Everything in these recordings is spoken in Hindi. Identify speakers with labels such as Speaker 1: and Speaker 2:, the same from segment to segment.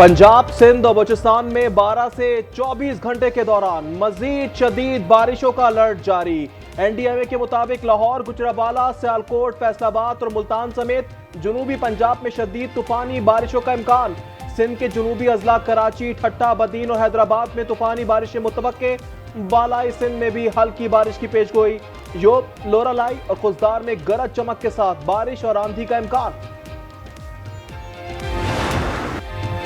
Speaker 1: पंजाब, सिंध और बलूचिस्तान में 12 से 24 घंटे के दौरान मजीद शदीद बारिशों का अलर्ट जारी। एनडीएमए के मुताबिक लाहौर, गुजरांवाला, सियालकोट, फैसलाबाद और मुल्तान समेत जनूबी पंजाब में शदीद तूफानी बारिशों का इम्कान। सिंध के जनूबी अजला कराची, ठट्टा, बदीन और हैदराबाद में तूफानी बारिशें मुतवक्के। बालाई सिंध में भी हल्की बारिश की पेशगोई। योब, लोरालाई और खुजदार में गरज चमक के साथ बारिश और आंधी का इम्कान।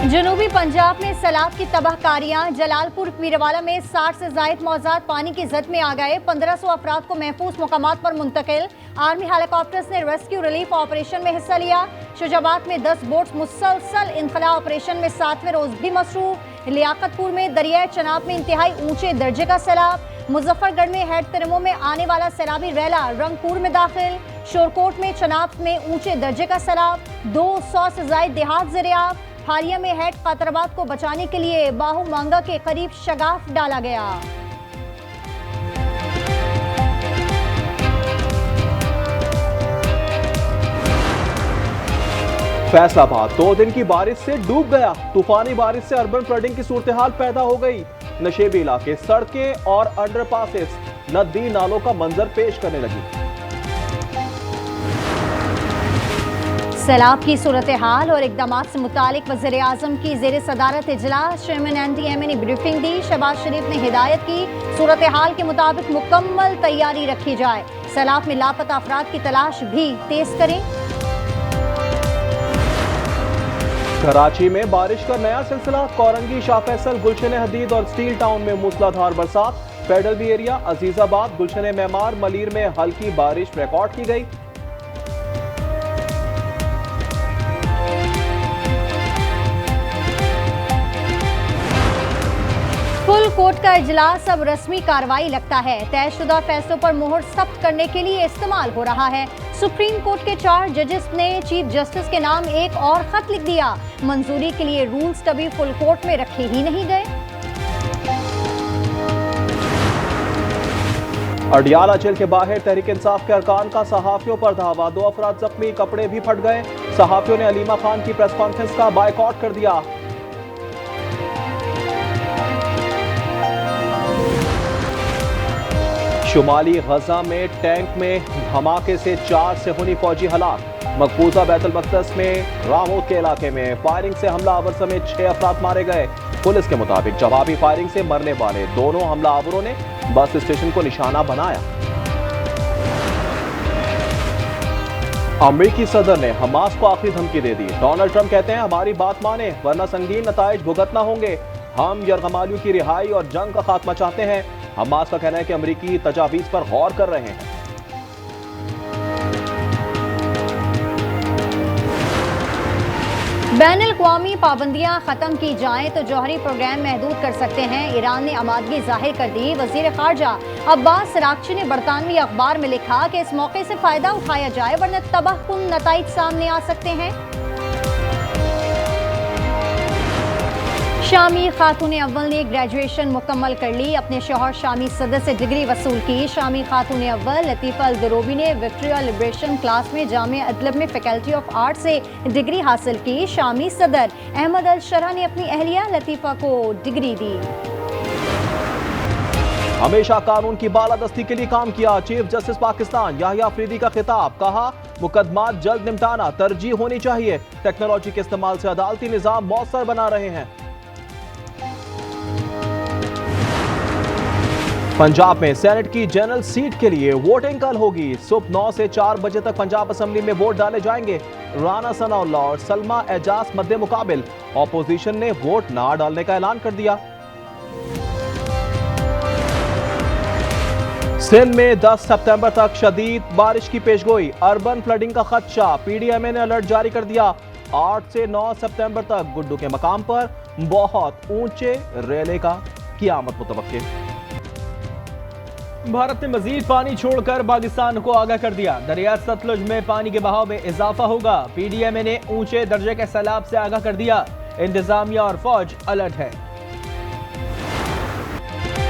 Speaker 2: जनूबी पंजाब में सैलाब की तबाहकारियां। जलालपुर पीरवाला में 60 से जायद मौजाद पानी की जद में आ गए। 1500 अफराद को महफूज मुकामात पर मुंतकिल। आर्मी हेलीकॉप्टर्स ने रेस्क्यू रिलीफ ऑपरेशन में हिस्सा लिया। शुजाबाद में 10 बोट्स मुसलसल इनखला ऑपरेशन में 7वें रोज भी मसरूफ। लियाकतपुर में दरियाए चनाब में इंतहाई ऊंचे दर्जे का सैलाब। मुजफ्फरगढ़ में हेड तिरमो में आने वाला सैलाबी रैला रंगपुर में दाखिल। शोरकोट में चनाब में ऊंचे दर्जे का सैलाब। 200 से जायद देहात ज़रियाब। हालिया में हेड कातराबाद को बचाने के लिए बाहू मांगा के करीब शगाफ डाला गया।
Speaker 1: फैसलाबाद 2 दिन की बारिश से डूब गया। तूफानी बारिश से अर्बन फ्लडिंग की सूरत हाल पैदा हो गई। नशेबी इलाके, सड़कें और अंडरपासेस नदी नालों का मंजर पेश करने लगी।
Speaker 2: सैलाब की सूरत हाल और इकदाम से मुतालिक वज़ीर आज़म की ज़ेर सदारत इजलास। चेयरमैन एनडीएमए ने ब्रीफिंग दी। शहबाज शरीफ ने हिदायत की सूरत हाल के मुताबिक मुकम्मल तैयारी रखी जाए। सैलाब में लापता अफराद की तलाश भी तेज करें।
Speaker 1: कराची में बारिश का नया सिलसिला। कोरंगी, शाह फैसल, गुलशन हदीद और स्टील टाउन में मूसलाधार बरसात। फेडरल बी एरिया, अजीजाबाद, गुलशन मेमार, मलीर में हल्की बारिश रिकॉर्ड की गई।
Speaker 2: फुल कोर्ट का इजलास अब रस्मी कार्रवाई लगता है। तयशुदा फैसलों पर मोहर सख्त करने के लिए इस्तेमाल हो रहा है। सुप्रीम कोर्ट के 4 जजेस ने चीफ जस्टिस के नाम एक और खत लिख दिया। मंजूरी के लिए रूल्स कभी फुल कोर्ट में रखे ही नहीं गए।
Speaker 1: अडियाला जेल के बाहर तहरीक इंसाफ के अरकान का सहाफियों पर धावा। 2 अफराद जख्मी, कपड़े भी फट गए। सहाफियों ने अलीमा खान की प्रेस कॉन्फ्रेंस का बायकॉट कर दिया। शुमाली गजा में टैंक में धमाके से 4 सेहूनी फौजी हलाक। मकबूजा बैतुल मक़दस में रामोद के इलाके में फायरिंग से हमलावर समेत 6 अफराद मारे गए। पुलिस के मुताबिक जवाबी फायरिंग से मरने वाले दोनों हमलावरों ने बस स्टेशन को निशाना बनाया। अमेरिकी सदर ने हमास को आखिरी धमकी दे दी। डोनाल्ड ट्रंप कहते हैं हमारी बात माने वरना संगीन नताइज भुगतना होंगे। हम यरगमालियों की रिहाई और जंग का खात्मा चाहते हैं। हमास का कहना है कि अमेरिकी तजावीज पर गौर कर रहे हैं।
Speaker 2: बैनुल-अक़वामी पाबंदियां खत्म की जाएं तो जौहरी प्रोग्राम महदूद कर सकते हैं। ईरान ने आमादगी जाहिर कर दी। वजीर खारजा अब्बास अरागची ने बरतानवी अखबार में लिखा कि इस मौके से फायदा उठाया जाए वरना तबाहकुन नताइज सामने आ सकते हैं। शामी खातून अव्वल ने ग्रेजुएशन मुकम्मल कर ली। अपने शौहर शामी सदर से डिग्री वसूल की। शामी खातून अव्वल लतीफ़ा अल-दुरोबी ने विक्टोरिया लिबरेशन क्लास में जामिया अदलब में फैकल्टी ऑफ आर्ट से डिग्री हासिल की। शामी सदर अहमद अल शरा ने अपनी अहलिया लतीफ़ा को डिग्री दी।
Speaker 1: हमेशा कानून की बालादस्ती के लिए काम किया। चीफ जस्टिस पाकिस्तान याहिया अफरीदी का खिताब। कहा मुकदमात जल्द निपटाना तरजीह होनी चाहिए। टेक्नोलॉजी के इस्तेमाल से अदालती निज़ाम मौसर बना रहे हैं। पंजाब में सेनेट की जनरल सीट के लिए वोटिंग कल होगी। सुबह 9 से 4 बजे तक पंजाब असेंबली में वोट डाले जाएंगे। राना सनाउल्लाह और सलमा एजाज मद्दे मुकाबिल। ऑपोजिशन ने वोट ना डालने का ऐलान कर दिया। सिंध में 10 सितंबर तक शदीद बारिश की पेशगोई। अर्बन फ्लडिंग का खदशा। पीडीएमए ने अलर्ट जारी कर दिया। 8 से 9 सितंबर तक गुड्डू के मकाम पर बहुत ऊंचे रेले का क़ियामत मुतवक्के।
Speaker 3: भारत ने मजीद पानी छोड़कर पाकिस्तान को आगाह कर दिया। दरिया सतलुज में पानी के बहाव में इजाफा होगा। पीडीएमए ने ऊंचे दर्जे के सैलाब से आगाह कर दिया। इंतजामिया और फौज अलर्ट है।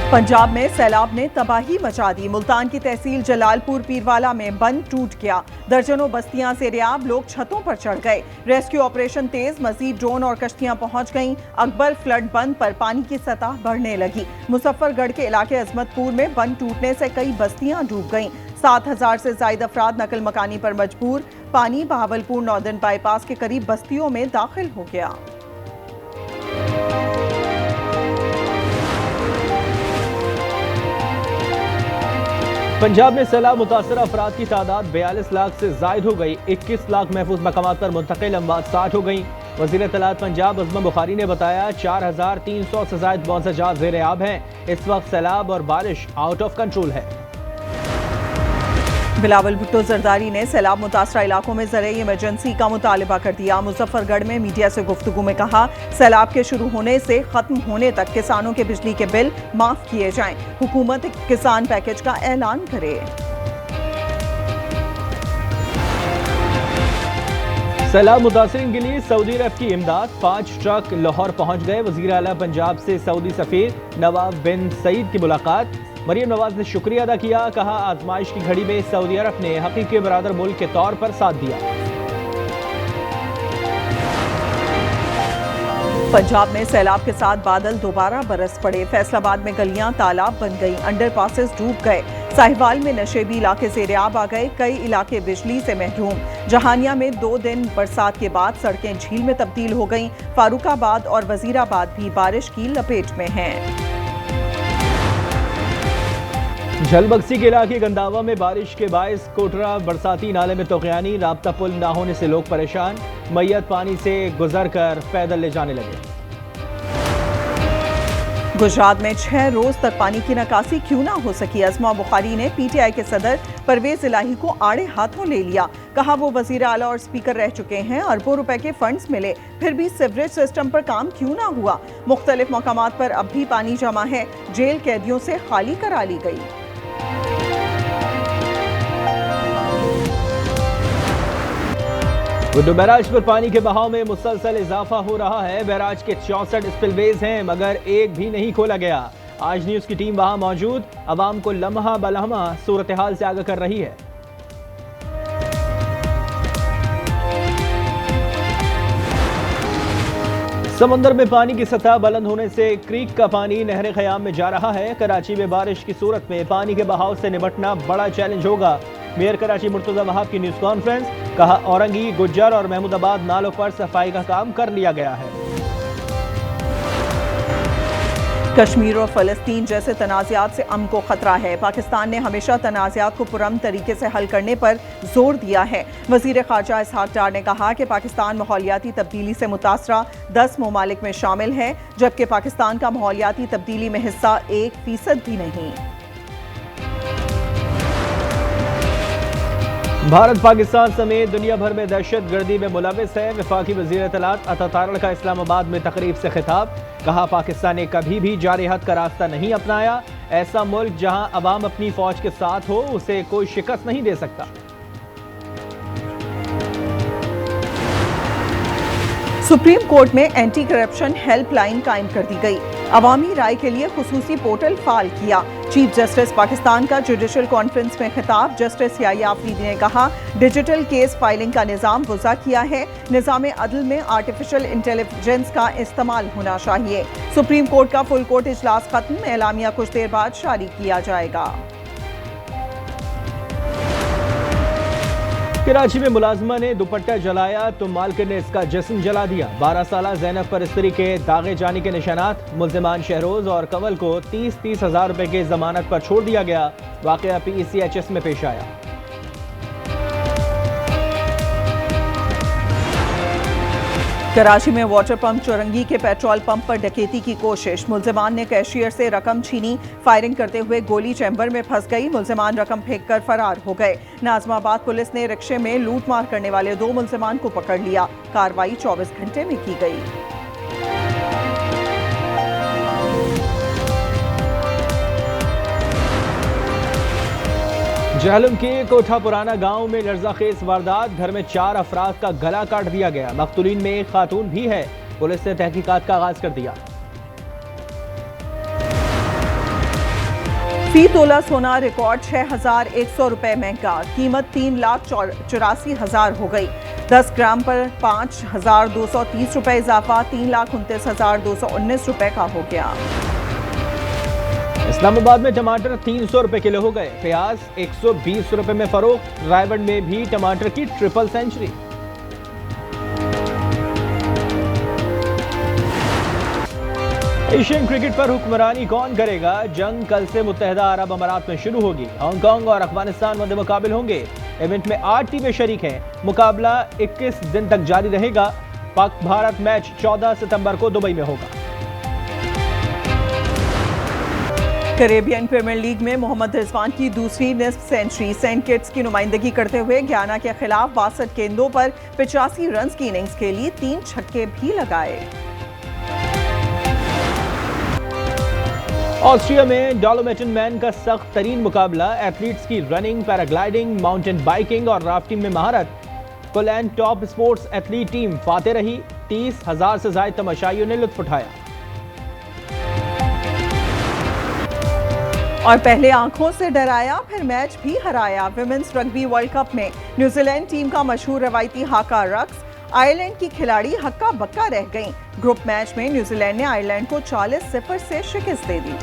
Speaker 4: पंजाब में सैलाब ने तबाही मचा दी। मुल्तान की तहसील जलालपुर पीरवाला में बंद टूट गया। दर्जनों बस्तियां सेरियाब, लोग छतों पर चढ़ गए। रेस्क्यू ऑपरेशन तेज, मजीद ड्रोन और कश्तियां पहुंच गईं। अकबर फ्लड बंद पर पानी की सतह बढ़ने लगी। मुजफ्फरगढ़ के इलाके अजमतपुर में बंद टूटने से कई बस्तियां डूब गईं। 7,000 से ज्यादा अफराद नकल मकानी पर मजबूर। पानी बहावलपुर नॉर्दर्न बाईपास के करीब बस्तियों में दाखिल हो गया।
Speaker 3: पंजाब में सैलाब मुतासर अफराद की तादाद 42 लाख से जायद हो गई। 21 लाख महफूज मकामात पर मुंतकिल, अमवात 60 हो गई। वज़ीर इत्तलात पंजाब अज़मा बुखारी ने बताया 4,300 से जायद मौज़ाजात ज़ेर आब हैं। इस वक्त सैलाब और बारिश आउट ऑफ कंट्रोल है।
Speaker 4: बिलावल भुट्टो जरदारी ने सैलाब मुतासरा इलाकों में ज़राई इमरजेंसी का मुतालबा कर दिया। मुजफ्फरगढ़ में मीडिया से गुफ्तगू में कहा, सैलाब के शुरू होने से खत्म होने तक किसानों के बिजली के बिल माफ किए जाएं। हुकूमत किसान पैकेज का ऐलान करे।
Speaker 3: सैलाब मुतासरीन के लिए सऊदी अरब की इमदाद। 5 ट्रक लाहौर पहुंच गए। वज़ीर आला पंजाब से सऊदी सफीर नवाब बिन सईद की मुलाकात। मरियम नवाज ने शुक्रिया अदा किया, कहा आजमाइश की घड़ी में सऊदी अरब ने हकीकी बरादर मुल्क के तौर पर साथ दिया।
Speaker 4: पंजाब में सैलाब के साथ बादल दोबारा बरस पड़े। फैसलाबाद में गलियां तालाब बन गई, अंडरपासेस डूब गए। साहिवाल में नशेबी इलाके ज़ेर-ए-आब आ गए, कई इलाके बिजली से महरूम। जहानिया में 2 दिन बरसात के बाद सड़कें झील में तब्दील हो गईं। फारूकाबाद और वजीराबाद भी बारिश की लपेट में हैं।
Speaker 3: झलबक्सी के इलाके गंदावा में बारिश के बायस कोटरा बरसाती नाले में तोक़यानी, राब्ता पुल ना होने से लोग परेशान। मैयत पानी से गुजर कर पैदल ले जाने लगे।
Speaker 4: गुजरात में 6 रोज तक पानी की निकासी क्यों ना हो सकी। अज़मा बुखारी ने PTI के सदर परवेज इलाही को आड़े हाथों ले लिया। कहा वो वज़ीर आला और स्पीकर रह चुके हैं, अरबों रुपए के फंड्स मिले, फिर भी सीवरेज सिस्टम पर काम क्यों ना हुआ। मुख्तलिफ मकामात पर अब भी पानी जमा है, जेल कैदियों से खाली करा ली गई।
Speaker 3: गुड्डू बैराज पर पानी के बहाव में मुसलसल इजाफा हो रहा है। बैराज के 64 स्पिलवेज हैं, मगर एक भी नहीं खोला गया। आज न्यूज़ की टीम वहां मौजूद अवाम को लम्हा बलम्हा सूरत हाल से आगाह कर रही है। समंदर में पानी की सतह बुलंद होने से क्रीक का पानी नहर ख़याम में जा रहा है। कराची में बारिश की सूरत में पानी के बहाव से निपटना बड़ा चैलेंज होगा। मेयर कराची मुर्तज़ा वहाब की न्यूज़ कॉन्फ्रेंस, कहा औरंगी, गुज्जर और महमूदाबाद नालों पर सफाई का काम कर लिया गया है।
Speaker 4: कश्मीर और फ़लस्तीन जैसे तनाज़ात से अमन को खतरा है। पाकिस्तान ने हमेशा तनाज़ात को पुरअमन तरीके से हल करने पर जोर दिया है। वज़ीर ख़ारजा इसहाक़ डार ने कहा कि पाकिस्तान माहौलियाती तब्दीली से मुतासरा 10 ममालिक में शामिल है, जबकि पाकिस्तान का माहौलियाती तब्दीली में हिस्सा 1% भी नहीं।
Speaker 3: भारत पाकिस्तान समेत दुनिया भर में दहशत गर्दी में मुलविस है। वफाकी वज़ीर इत्तलात अता तारड़ का इस्लामाबाद में तकरीब से खिताब, कहा पाकिस्तान ने कभी भी जारी हद का रास्ता नहीं अपनाया। ऐसा मुल्क जहां अवाम अपनी फौज के साथ हो, उसे कोई शिकस्त नहीं दे सकता।
Speaker 4: सुप्रीम कोर्ट में एंटी करप्शन हेल्पलाइन कायम कर दी गई। अवामी राय के लिए खुसूसी पोर्टल फाल किया। चीफ जस्टिस पाकिस्तान का जुडिशल कॉन्फ्रेंस में खिताब, जस्टिस याहिया अफरीदी ने कहा डिजिटल केस फाइलिंग का निज़ाम वज़ा किया है। निज़ाम अदल में आर्टिफिशियल इंटेलिजेंस का इस्तेमाल होना चाहिए। सुप्रीम कोर्ट का फुल कोर्ट इजलास खत्म, एलामिया कुछ देर बाद जारी किया जाएगा।
Speaker 3: कराची में मुलाजमा ने दुपट्टा जलाया तो मालकिन ने इसका जिस्म जला दिया। 12 साला ज़ैनब पर स्त्री के दागे जाने के निशानात। मुल्जिमान शहरोज और कंवल को 30-30 हज़ार रुपए की जमानत पर छोड़ दिया गया। वाक़या PCHS में पेश आया।
Speaker 4: कराची में वाटर पंप चौरंगी के पेट्रोल पंप पर डकैती की कोशिश। मुल्जिमान ने कैशियर से रकम छीनी, फायरिंग करते हुए गोली चैम्बर में फंस गई। मुल्जिमान रकम फेंककर फरार हो गए। नाजमाबाद पुलिस ने रिक्शे में लूट मार करने वाले 2 मुल्जिमान को पकड़ लिया। कार्रवाई 24 घंटे में की गई।
Speaker 3: जहलम के कोठा पुराना गांव में लर्ज़ाखेज़ वारदात, घर में 4 अफराद का गला काट दिया गया। मक़तूलीन में एक खातून भी है। पुलिस ने तहकीकात का आगाज कर दिया।
Speaker 4: फी तोला सोना रिकॉर्ड 6,100 रुपए महंगा, कीमत 3,84,000 हो गई। 10 ग्राम पर 5,230 रुपए इजाफा 3,29,219 रुपए का हो गया।
Speaker 3: इस्लामाबाद में टमाटर 300 रुपए किलो हो गए, प्याज 120 रुपए में फरोख्त। रायगढ़ में भी टमाटर की ट्रिपल सेंचुरी। एशियन क्रिकेट पर हुक्मरानी कौन करेगा? जंग कल से मुत्तहिदा अरब अमारात में शुरू होगी। हांगकांग और अफगानिस्तान मध्य मुकाबिल होंगे। इवेंट में 8 टीमें शरीक हैं। मुकाबला 21 दिन तक जारी रहेगा। पाक भारत मैच 14 सितंबर को दुबई में होगा।
Speaker 4: कैरेबियन प्रीमियर लीग में मोहम्मद रिजवान की दूसरी निस्फ सेंचुरी। सेंट किट्स की नुमाइंदगी करते हुए गयाना के खिलाफ 62 गेंदों पर 85 रन की इनिंग्स के लिए 3 छक्के भी लगाए।
Speaker 3: ऑस्ट्रिया में डोलोमेटन मैन का सख्त तरीन मुकाबला। एथलीट्स की रनिंग, पैराग्लाइडिंग, माउंटेन बाइकिंग और राफ्टिंग में महारत। Poland top sports athlete team फाते रही। 30,000 से ज्यादा तमाशाइयों ने लुत्फ उठाया।
Speaker 4: और पहले आंखों से डराया, फिर मैच भी हराया। विमेंस रग्बी वर्ल्ड कप में न्यूजीलैंड टीम का मशहूर रवायती हाका रक्स आयरलैंड की खिलाड़ी हक्का बक्का रह गईं। ग्रुप मैच में न्यूजीलैंड ने आयरलैंड को 40-0 से शिकस्त दे दी।